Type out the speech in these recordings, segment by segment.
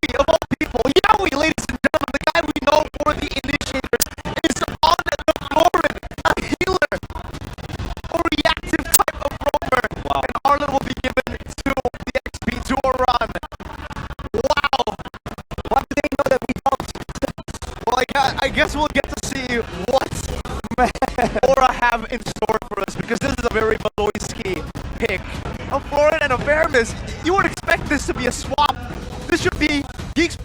Yawi of all people, Yawi, ladies and gentlemen, the guy we know for the initiators, is on the floor, a healer, a reactive type of roamer. Wow. And Arlen will be given to the XP to Oran. Wow. Why do they know that we don't? Well, I guess we'll get to see what Aura have in store for us, because this is a very Maloyski pick. A Florin and a Vermis, you would expect this to be a swap. This should be Geek's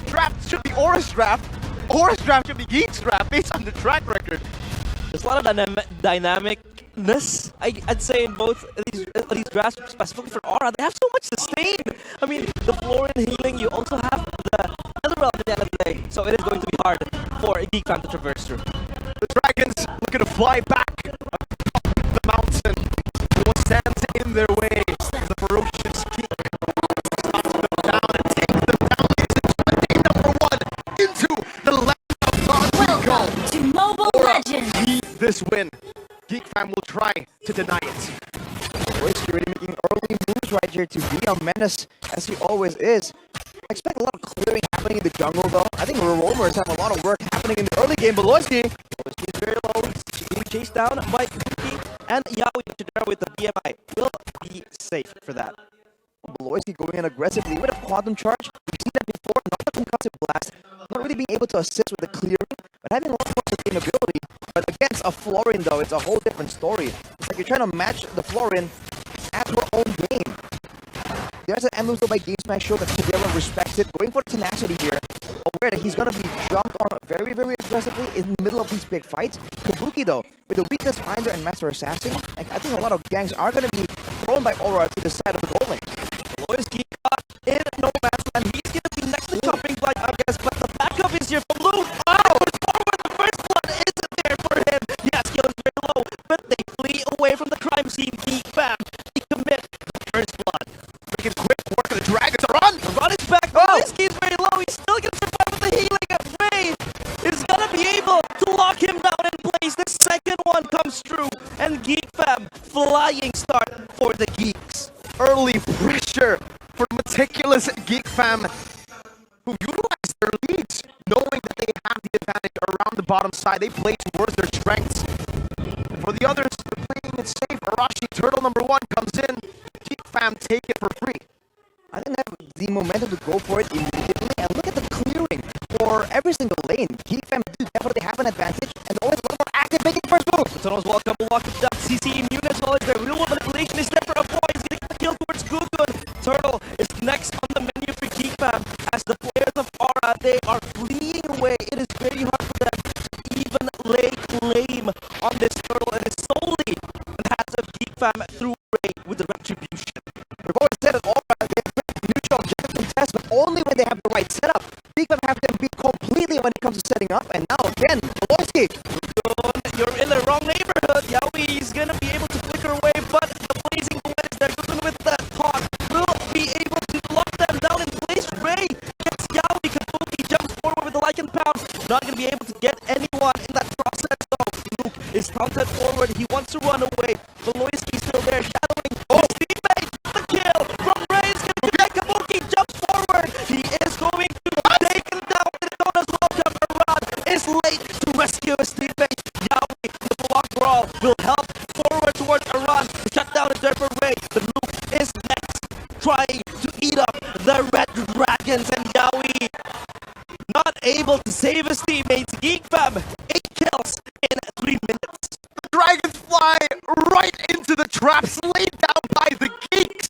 draft, should be Aura's draft. Aura's draft should be Geek's draft based on the track record. There's a lot of dynamicness, I'd say, in both these drafts, specifically for Aura. They have so much sustain. I mean, the Florin healing, you also have the Elderel at the end of the day. So it is going to be hard for a Geek fan to traverse through. The Dragons looking to fly back up the mountain. What stands in their way is the ferocious Geek. Stop them down and take them down. Ladies and gentlemen, number 1 into the land of God. Welcome to Mobile Legends. Need this win. Geek fan will try to deny it. Maloyski already making early moves right here to be a menace, as he always is. I expect a lot of clearing happening in the jungle, though. I think the roamers have a lot of work happening in the early game. Maloyski is very low. He's being chased down by Kuki, and Yawi with the BMI will be safe for that. Maloyski going in aggressively with a quantum charge. We've seen that before, not the concussive blast. Not really being able to assist with the clearing, but having a lot more sustainability. But against a Florin, though, it's a whole different story. It's like you're trying to match the Florin at her own game. There's an emblem by GameSmash show that Shadela respects it, going for tenacity here. Aware that he's going to be jumped on very, very aggressively in the middle of these big fights. Kabuki, though, with the Weakness Finder and Master Assassin, I think a lot of gangs are going to be thrown by Aura to the side of the goal lane. Maloyski got in no man's land. He's going to be next to chopping blood, I guess, but the backup is here from Blue. Oh, the first blood isn't there for him. Yeah, skill is very low, but they flee away from the crime scene. Geek fam, they commit the first blood. Making quick work of the Dragons. Run! Run is back. Maloyski is very low. He's still going to survive with the healing. Ray is going to be able to lock him down in place. The second one comes through, and Geek fam, flying start for the Geeks. Early pressure for meticulous Geek fam, who utilize their leads, knowing that they have the advantage around the bottom side. They play towards their strengths. And for the others, they're playing it safe. Arashi, turtle number 1, comes in. Geek fam take it for free. I think they have the momentum to go for it immediately. And look at the clearing for every single lane. Geek fam do definitely have an advantage, and always a little more active making the first move. The tunnels welcome, lock it down. CC immune as well as their real world manipulation is there for a boy. He's going to get the kill towards Gugun. Turtle is next on the menu for Geek fam. As the players of Aura, they are fleeing away. It is very hard for them to even lay claim on this turtle. And it's solely in the hands of Geek fam through Ray with the retribution. We've always said that Aura, they have neutral objective contest, but only when they have the right setup. Geek fam have them beat completely when it comes to setting up. And now again, Maloyski. You're in the wrong neighborhood. Yawi is going to be able to flicker away, but the blazing blitz, they're going with the taunt, will be able to lock them down in place. Ray gets Yawi. Kabuki jumps forward with the Lycan Pound. Not going to be able to get anyone in that process, though. Luke is taunted forward. He wants to run away. Maloyski still there, shadowing. Oh, teammate! The kill from Ray is going to get Kabuki. Jumps forward. He is going to take him down. Daytona's welcome. Arad is late to rescue his teammate. Yawi, the block brawl will help forward towards Arad. The shutdown is there for Ray. The Luke is next, trying to eat up the Red Dragons, and Yawi not able to save his teammates. Geek fam, 8 kills in 3 minutes. The Dragons fly right into the traps laid down by the Geeks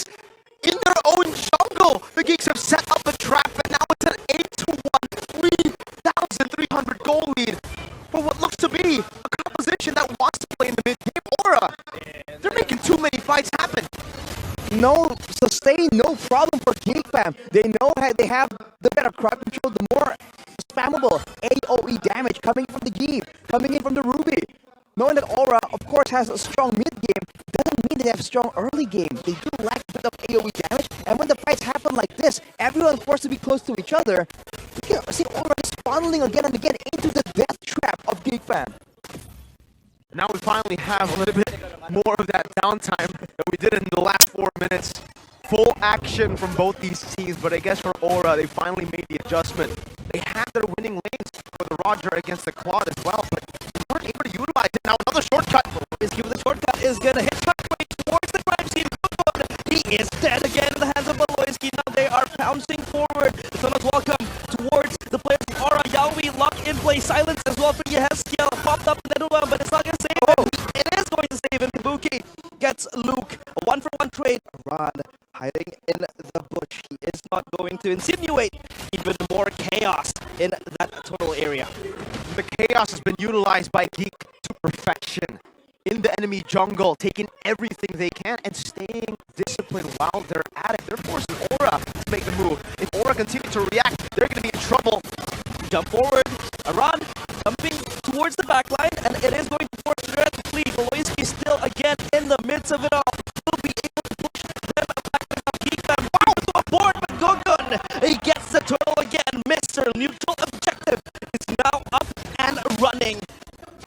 in their own jungle. The Geeks have set up a trap, and now it's an 8-1, 3,300 goal lead for what looks to be a composition that wants to play in the mid-game. Aura, they're making too many fights happen. No sustain, no problem for Geek fam. They know they have the better crowd control, the more spammable AoE damage coming from the Geek, coming in from the Ruby. Knowing that Aura, of course, has a strong mid-game, doesn't mean they have a strong early game. They do lack a bit of AoE damage, and when the fights happen like this, everyone forced to be close to each other, you can see Aura is funneling again and again into the death trap of Geek fam. Now we finally have a little bit more of that downtime that we did in the last 4 minutes. full action from both these teams, but I guess for Aura, they finally made the adjustment. They had their winning lanes for the Roger against the Claude as well, but they weren't able to utilize it. Now another shortcut. The shortcut is gonna hit halfway towards the crime scene. He is dead again in the hands of Maloysian. Now they are pouncing forward. The Tunnels welcome towards the players from Aura. Yaoi lock in play. Silence as well for Yeheskiel. Popped up Nedua, but it's not gonna save him. It is going to save him. Kabuki gets Luke. A 1-for-1 trade. Rod hiding in the bush. He is not going to insinuate even more chaos in that total area. The chaos has been utilized by GEEK to perfection. In the enemy jungle, taking everything they can and staying disciplined while they're at it. They're forcing Aura to make the move. If Aura continue to react, they're going to be in trouble. Jump forward. Aran jumping towards the back line, and it is going to force Red to flee. Maloysian still again in the midst of it all. Will be able to push them back and keep them. Wow, to a board, but Gogun, he gets the turtle again. Mr. Neutral Objective is now up and running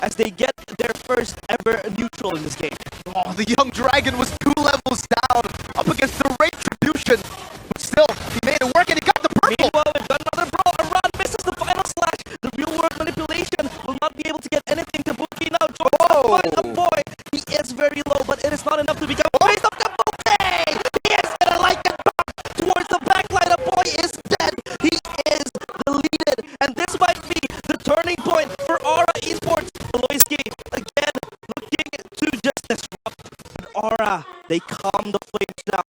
as they get their first ever neutral in this game. Oh, the young dragon was 2 levels down up against the Retribution. But still, he made it work and he got the purple. Meanwhile, we've got another brawl. Aran misses the final slash. The real world manipulation will not be able to get anything to Buki now. George the boy. He is very low, but it is not enough to become raised up to Buki. He is gonna like it back towards the back line. The boy is dead. He is deleted. And this might be the turning point for Aura Esports. Maloysian again looking to just disrupt. But Aura, they calm the flames down.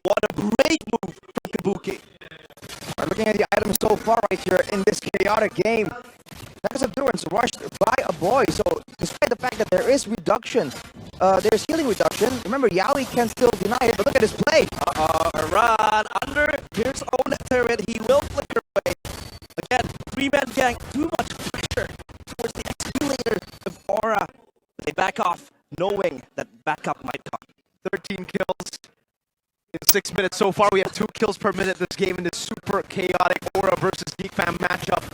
What a great move from Kabuki. Looking at the items so far right here in this chaotic game, Necklace of Endurance rushed by a boy. So despite the fact that there is reduction, there's healing reduction. Remember, Yaoi can still deny it, but look at his play. Run under his own turret. He will flicker away. Again, 3-man gang. Too much pressure towards the accumulator of Aura. They back off, knowing that backup might come. 13 kills in 6 minutes so far. We have 2 kills per minute this game in this super chaotic Aura versus GEEK Fam matchup.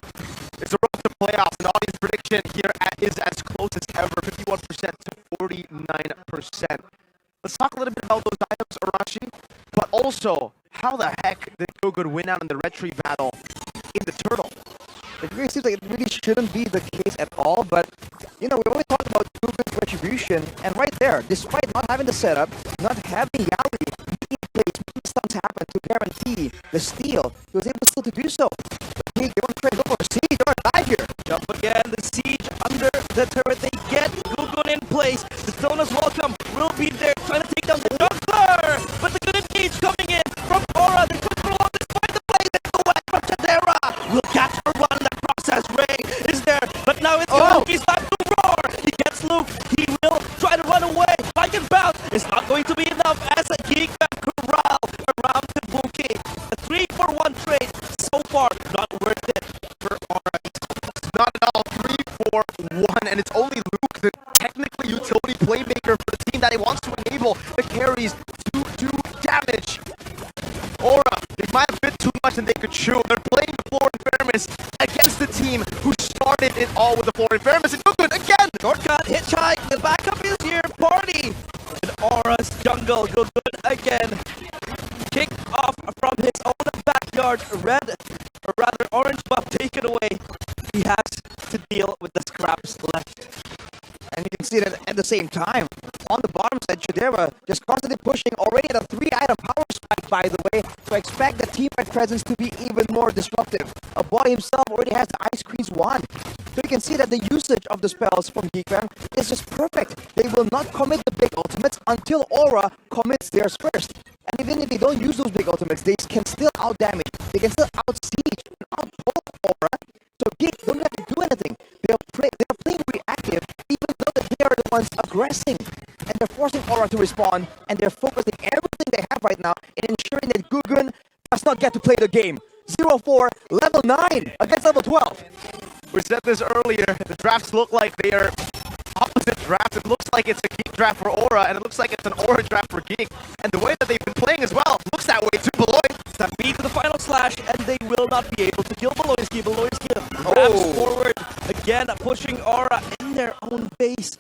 It's a road to playoffs, and audience prediction here is as close as ever, 51% to 49%. Let's talk a little bit about those items, Arashi, but also how the heck did Gogood win out in the retreat battle in the turtle? It really seems like it really shouldn't be the case at all, but you know, we always talk about Gogood's retribution, and right there, despite not having the setup, not having Yaoi in place, making stunts happen to guarantee the steal, he was able still to do so. Hey, you want to try to go for a siege? You're alive here. Jump again, the siege under the turret. They get Gogun in place. The Stoner's welcome will be there, trying to take down the juggler. But the good engage coming in from Aura. They're going to prolong despite the play. They go back from Chadera. Will catch a run in the process. Ray is there, but now it's Kabuki's time to roar. He gets Luke. He will try to run away. Like and bounce. It's not going to be enough as a GEEK corral around Kabuki. A 3-for-1 trade so far, not worth it for Aura. Not at all. 3-4-1, and it's only Luke, the technically utility playmaker for the team that he wants to enable the carries to do damage. Aura, they might have bit too much than they could chew. They're playing the floor in fairness against the team who started it all with the floor in fairness. And Gogun again! Shortcut, hitchhike, the backup is here, party! In Aura's jungle, Gogun again. Kick off from his own backyard, red, or rather orange buff taken away. He has to deal with the scraps left. And you can see that at the same time, on the bottom side, Chidera just constantly pushing, already at a 3-item power spike, by the way, so expect the teammate presence to be even more disruptive. A boy himself already has the Ice Crease wand. So you can see that the usage of the spells from GEEK Fam is just perfect. They will not commit the big ultimates until Aura commits theirs first. And even if they don't use those big ultimates, they can still out-damage. They can still out-siege and out-poke Aura. So GEEK don't have to do anything. They're playing reactive, even though they are the ones aggressing. And they're forcing Aura to respond, and they're focusing everything they have right now in ensuring that Gogun does not get to play the game. 0-4, level 9 against level 12. We said this earlier, the drafts look like they are opposite drafts. It looks like it's a GEEK draft for Aura, and it looks like it's an Aura draft for GEEK. And the way that they've been playing as well looks that way too, Beloy. Stampede to the final slash, and they will not be able to kill Beloyski. Beloyski grabs forward, again pushing Aura in their own base.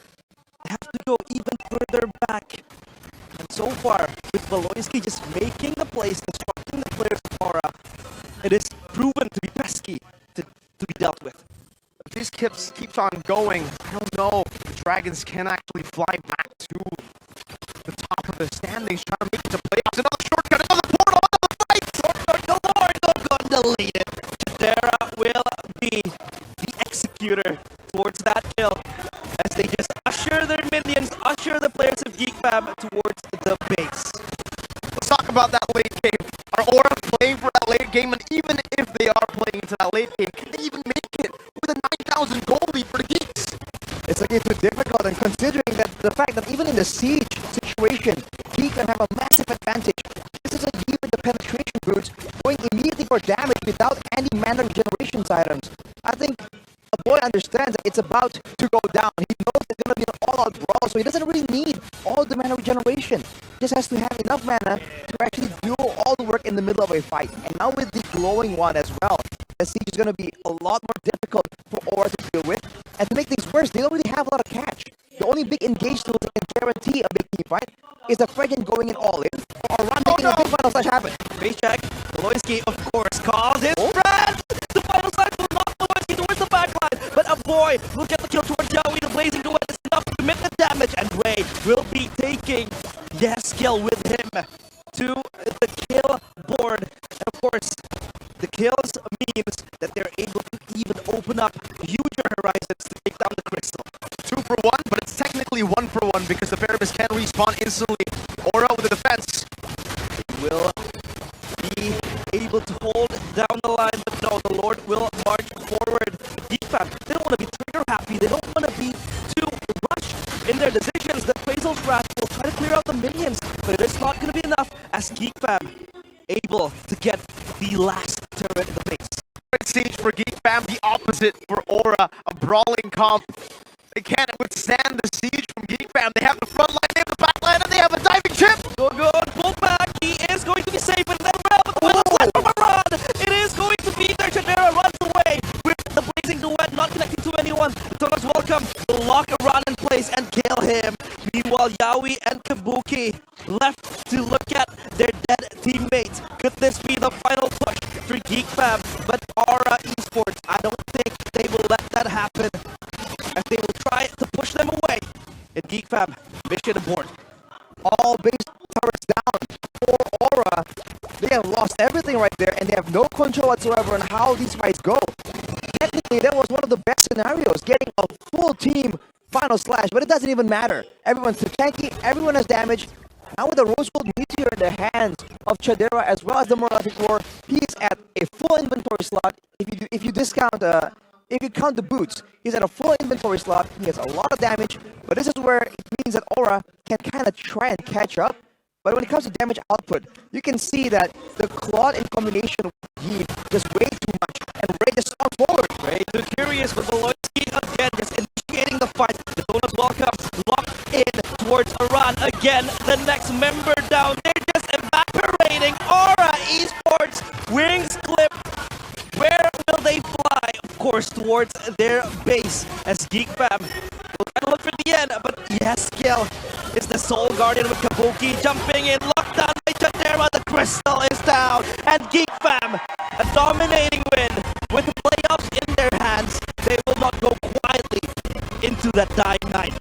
They have to go even further back. And so far with Valoisky just making the plays, disrupting the players of Aura, it is proven to be pesky to be dealt with. If this keeps on going, I don't know if the Dragons can actually fly back to the top of the standings, trying to make it to playoffs. Another shortcut, another portal, another fight! Shortcut galore, no gun deleted. Chidera will be the executor towards that kill as they just usher their minions, usher the players of GEEK towards the base. Let's talk about that late game. Are Aura playing for that late game? And even if they are playing into that late game, can they even make it with a 9,000 goal lead for the Geeks? It's again too difficult, and considering that the fact that even in the siege situation, GEEK can have a massive advantage. This is a year with the penetration boots going immediately for damage without any mana regeneration items. I think a boy understands that it's about to go down. He knows it's going to be an all-out brawl, so he doesn't really need all the mana regeneration. He just has to have enough mana to actually do all the work in the middle of a fight. And now with the glowing one as well, the siege is going to be a lot more difficult for Aura to deal with. And to make things worse, they don't really have a lot of catch. The only big engaged tool that can guarantee a big team fight is the Fregen going in all in, or Ron making a big final slash happen. Base check. Valoisky, of course, calls his friend. The final slash will knock Valoisky towards the backline, but a boy will get the kill towards Yaoi. The blazing duet is enough to commit the damage, and Ray will be taking Yeskiel with him to the kill board. And of course, the kills means that they're able to even open up huger horizons to take down the crystal. 2 for 1, but it's technically 1 for 1 because the Paramis can respawn instantly. Aura with the defense. Will be able to hold down the line, but no, the Lord will march forward. GEEK, they don't want to be trigger happy, they don't want to be too rushed in their decisions. The Appraisal's Wrath will try to clear out the minions, but it is not going to be enough as GEEK able to get the last turret in the base. Great siege for GEEK, the opposite for Aura, a brawling comp. They can't withstand the siege from GEEK. They have the front line, they have the back line, and they have a diving chip. Go, pull back. He is going to be safe, and then run. It is going to be there. Chidera runs away with the blazing duet, not connecting to anyone. Thomas Welcome will lock a run in place and kill him. Meanwhile, Yaoi and Kabuki left to look at their dead teammates. Could this be the final push for GEEK? But Aura Esports, I don't think they will let that happen, as they will try to push them away. In GEEK, mission aboard. All base towers down for Aura. They have lost everything right there, and they have no control whatsoever on how these fights go. Technically, that was one of the best scenarios, getting a full team final slash, but it doesn't even matter. Everyone's too tanky, everyone has damage. Now with the Rose Gold Meteor in the hands of Chidera as well as the Moralic War, he's at a full inventory slot. If you count the boots, he's at a full inventory slot. He has a lot of damage, but this is where it means that Aura can kind of try and catch up. But when it comes to damage output, you can see that the Claude in combination with Yi just way too much, and Ray just storms forward. Ray too curious with Valoisky again, just initiating the fight. The Donuts Welcome locked in towards Iran again. The next member down, they're just evaporating. Aura Esports, wings clip. Where will they fly? Of course, towards their base as GEEK will try to look for the end, but Yeskiel is the sole guardian with Kabuki jumping in, locked down by Chidera. The crystal is down, and GEEK a dominating win with the playoffs in their hands. They will not go quietly into that dying night.